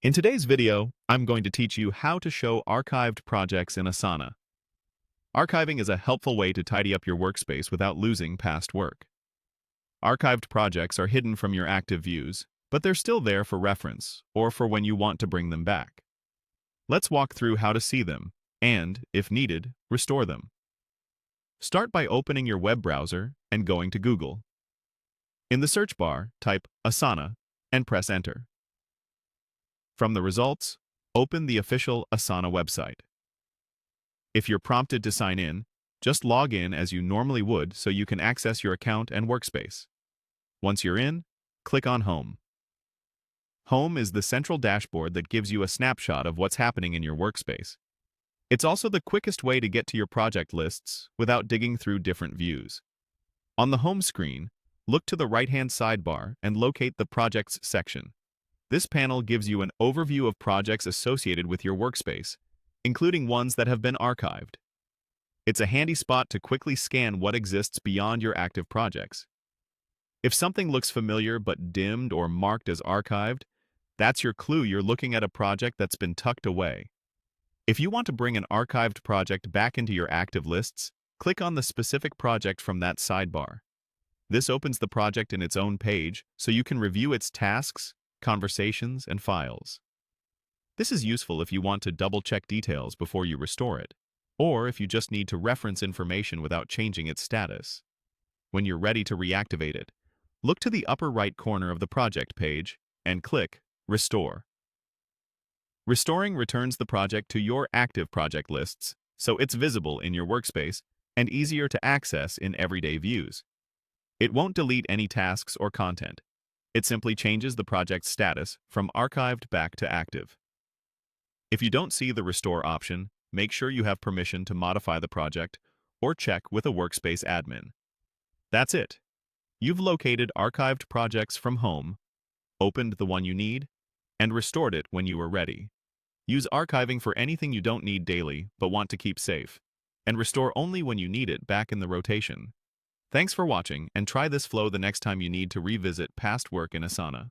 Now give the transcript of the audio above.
In today's video, I'm going to teach you how to show archived projects in Asana. Archiving is a helpful way to tidy up your workspace without losing past work. Archived projects are hidden from your active views, but they're still there for reference or for when you want to bring them back. Let's walk through how to see them and, if needed, restore them. Start by opening your web browser and going to Google. In the search bar, type Asana and press Enter. From the results, open the official Asana website. If you're prompted to sign in, just log in as you normally would so you can access your account and workspace. Once you're in, click on Home. Home is the central dashboard that gives you a snapshot of what's happening in your workspace. It's also the quickest way to get to your project lists without digging through different views. On the home screen, look to the right-hand sidebar and locate the Projects section. This panel gives you an overview of projects associated with your workspace, including ones that have been archived. It's a handy spot to quickly scan what exists beyond your active projects. If something looks familiar but dimmed or marked as archived, that's your clue you're looking at a project that's been tucked away. If you want to bring an archived project back into your active lists, click on the specific project from that sidebar. This opens the project in its own page so you can review its tasks, conversations, and files. This is useful if you want to double-check details before you restore it, or if you just need to reference information without changing its status. When you're ready to reactivate it, look to the upper right corner of the project page and click Restore. Restoring returns the project to your active project lists, so it's visible in your workspace and easier to access in everyday views. It won't delete any tasks or content. It simply changes the project's status from archived back to active. If you don't see the Restore option, make sure you have permission to modify the project or check with a Workspace admin. That's it. You've located archived projects from home, opened the one you need, and restored it when you are ready. Use archiving for anything you don't need daily but want to keep safe, and restore only when you need it back in the rotation. Thanks for watching, and try this flow the next time you need to revisit past work in Asana.